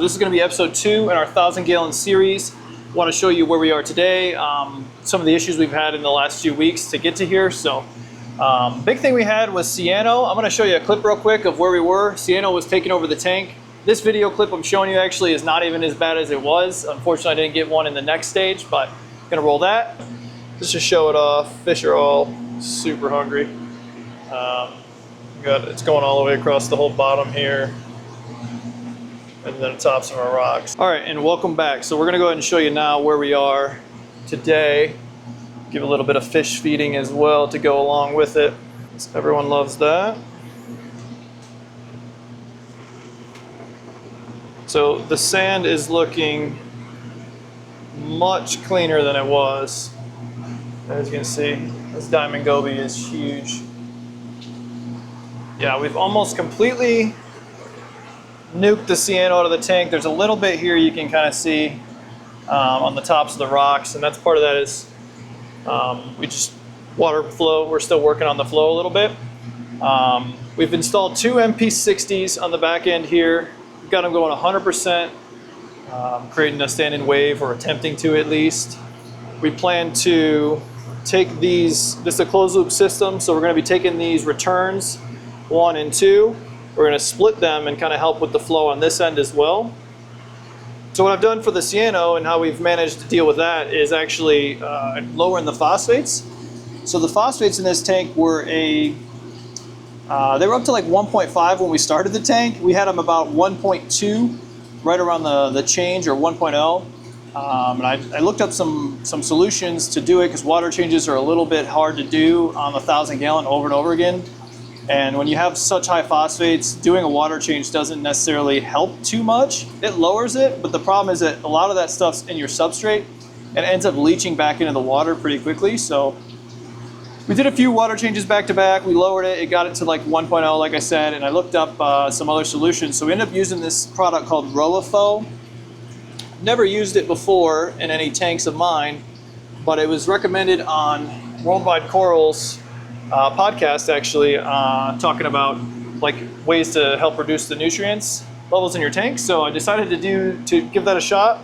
This is going to be episode 2 in our 1,000-gallon series. I want to show you where we are today, some of the issues we've had in the last few weeks to get to here. So, big thing we had was Cyano. I'm going to show you a clip real quick of where we were. Cyano was taking over the tank. This video clip I'm showing you actually is not even as bad as it was. Unfortunately, I didn't get one in the next stage, but I'm going to roll that. Just to show it off. Fish are all super hungry. It's going all the way across the whole bottom here, and then the tops of our rocks. All right, and welcome back. So we're gonna go ahead and show you now where we are today. Give a little bit of fish feeding as well to go along with it. Everyone loves that. So the sand is looking much cleaner than it was. As you can see, this diamond goby is huge. Yeah, we've almost completely nuked the cyano out of the tank. There's a little bit here you can kind of see on the tops of the rocks, and that's part of that is we just water flow. We're still working on the flow a little bit. We've installed 2 MP60s on the back end here. We've got them going 100%, creating a standing wave, or attempting to at least. We plan to take these, this is a closed loop system, so we're going to be taking these returns 1 and 2. We're going to split them and kind of help with the flow on this end as well. So what I've done for the cyano and how we've managed to deal with that is actually lowering the phosphates. So the phosphates in this tank were they were up to like 1.5 when we started the tank. We had them about 1.2 right around the change, or 1.0. And I looked up some solutions to do it, because water changes are a little bit hard to do on 1,000-gallon over and over again. And when you have such high phosphates, doing a water change doesn't necessarily help too much. It lowers it, but the problem is that a lot of that stuff's in your substrate and it ends up leaching back into the water pretty quickly. So we did a few water changes back to back. We lowered it. It got it to like 1.0, like I said, and I looked up some other solutions. So we ended up using this product called ROWA-PHO. Never used it before in any tanks of mine, but it was recommended on Worldwide Coral's podcast, actually, talking about like ways to help reduce the nutrients levels in your tank. So I decided to give that a shot,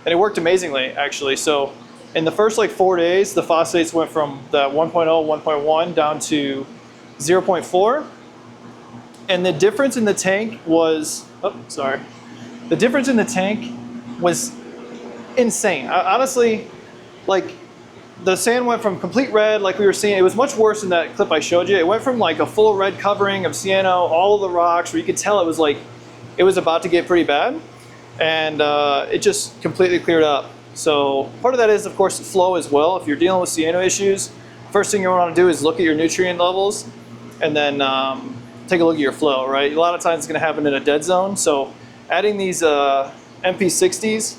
and it worked amazingly, actually. So in the first like 4 days, the phosphates went from the 1.0, 1.1 down to 0.4, and the difference in the tank was the difference in the tank was insane. Honestly, like, the sand went from complete red, like we were seeing. It was much worse in that clip I showed you. It went from like a full red covering of cyano, all of the rocks, where you could tell it was like, it was about to get pretty bad. And it just completely cleared up. So part of that is, of course, flow as well. If you're dealing with cyano issues, first thing you want to do is look at your nutrient levels, and then take a look at your flow, right? A lot of times it's going to happen in a dead zone. So adding these MP60s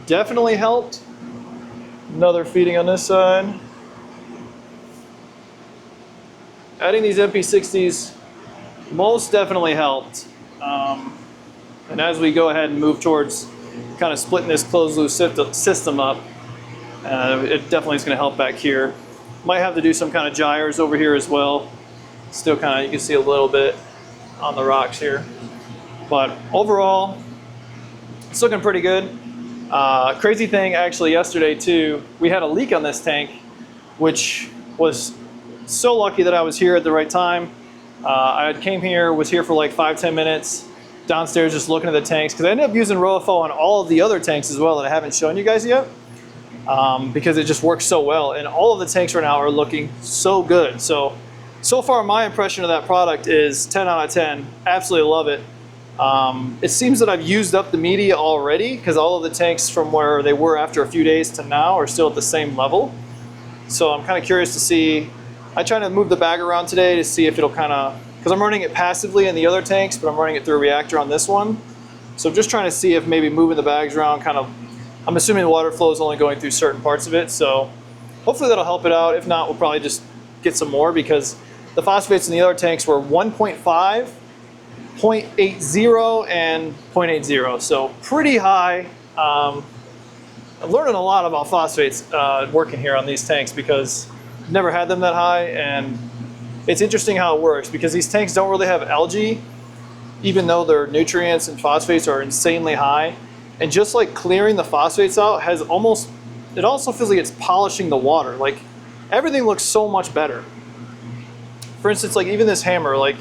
definitely helped. Another feeding on this side. Adding these MP60s most definitely helped. And as we go ahead and move towards kind of splitting this closed loop system up, it definitely is going to help back here. Might have to do some kind of gyres over here as well. Still kind of, you can see a little bit on the rocks here. But overall, it's looking pretty good. Crazy thing actually yesterday too, we had a leak on this tank, which was so lucky that I was here at the right time. I came here, was here for like 5-10 minutes downstairs just looking at the tanks, because I ended up using ROWA-PHO on all of the other tanks as well that I haven't shown you guys yet, because it just works so well, and all of the tanks right now are looking so good. So far my impression of that product is 10 out of 10. Absolutely love it. It seems that I've used up the media already, because all of the tanks from where they were after a few days to now are still at the same level. So I'm kind of curious to see. I tried to move the bag around today to see if it'll kind of, because I'm running it passively in the other tanks, but I'm running it through a reactor on this one. So I'm just trying to see if maybe moving the bags around kind of, I'm assuming the water flow is only going through certain parts of it. So hopefully that'll help it out. If not, we'll probably just get some more, because the phosphates in the other tanks were 1.5, 0.80 and 0.80, so pretty high. I'm learning a lot about phosphates working here on these tanks, because I've never had them that high, and it's interesting how it works, because these tanks don't really have algae even though their nutrients and phosphates are insanely high. And just like clearing the phosphates out has almost, it also feels like it's polishing the water. Like everything looks so much better. For instance, like even this hammer, like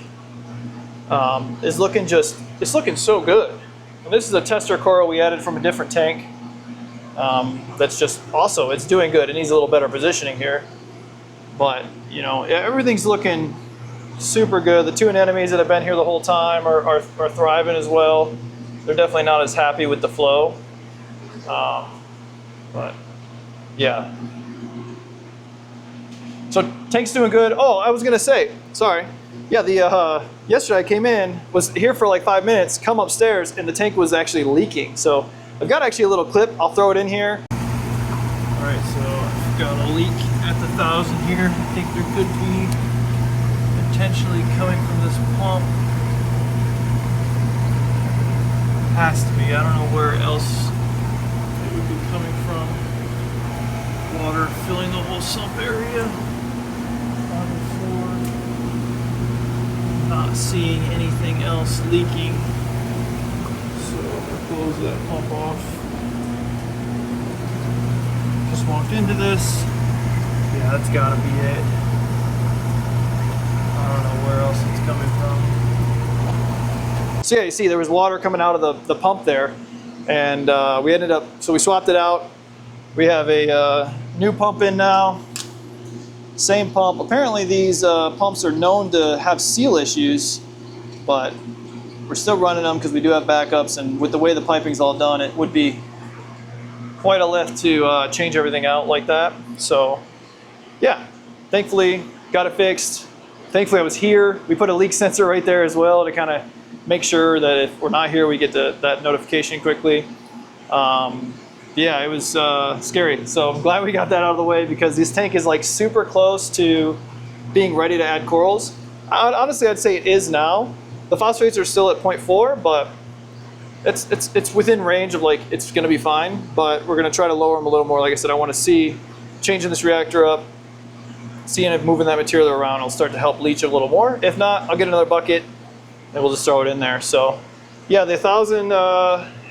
is looking just, it's looking so good. And this is a tester coral we added from a different tank. That's just also, it's doing good. It needs a little better positioning here. But, you know, everything's looking super good. The two anemones that have been here the whole time are thriving as well. They're definitely not as happy with the flow. But, yeah. So, tank's doing good. Oh, I was going to say, sorry. Yeah, yesterday I came in, was here for like 5 minutes, come upstairs, and the tank was actually leaking. So, I've got actually a little clip. I'll throw it in here. All right, so I've got a leak at the 1000 here. I think there could be potentially coming from this pump. Has to be. I don't know where else it would be coming from. Water filling the whole sump area on the floor. Not seeing anything else leaking. So I'll close that pump off. Just walked into this. Yeah, that's gotta be it. I don't know where else it's coming from. So yeah, you see there was water coming out of the pump there, and we ended up, so we swapped it out. We have a new pump in now. Same pump. Apparently these pumps are known to have seal issues, but we're still running them because we do have backups, and with the way the piping's all done, it would be quite a lift to change everything out like that. So yeah, thankfully got it fixed. Thankfully I was here. We put a leak sensor right there as well to kind of make sure that if we're not here, we get that notification quickly. Yeah, it was scary. So I'm glad we got that out of the way, because this tank is like super close to being ready to add corals. Honestly, I'd say it is now. The phosphates are still at 0.4, but it's within range of like, it's gonna be fine, but we're gonna try to lower them a little more. Like I said, I wanna see changing this reactor up, seeing if moving that material around will start to help leach a little more. If not, I'll get another bucket and we'll just throw it in there. So yeah, the 1000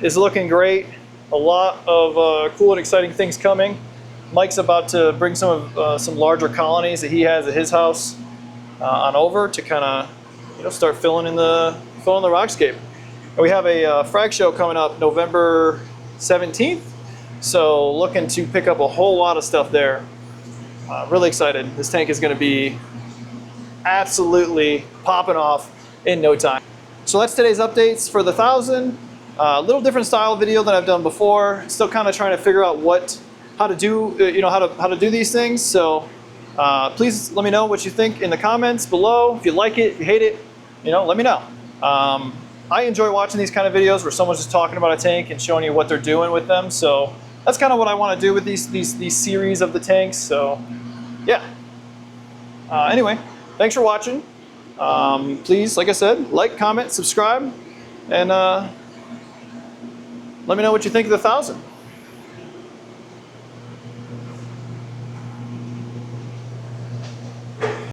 is looking great. A lot of cool and exciting things coming. Mike's about to bring some larger colonies that he has at his house on over to kind of, you know, start filling in the rockscape. And we have a frag show coming up November 17th. So looking to pick up a whole lot of stuff there. Really excited. This tank is going to be absolutely popping off in no time. So that's today's updates for the 1000. A little different style video than I've done before. Still kind of trying to figure out how to do, you know, how to do these things. So please let me know what you think in the comments below. If you like it, if you hate it, you know, let me know. I enjoy watching these kind of videos where someone's just talking about a tank and showing you what they're doing with them. So that's kind of what I want to do with these series of the tanks. So yeah. Anyway, thanks for watching. Please, like I said, like, comment, subscribe, and let me know what you think of the 1000.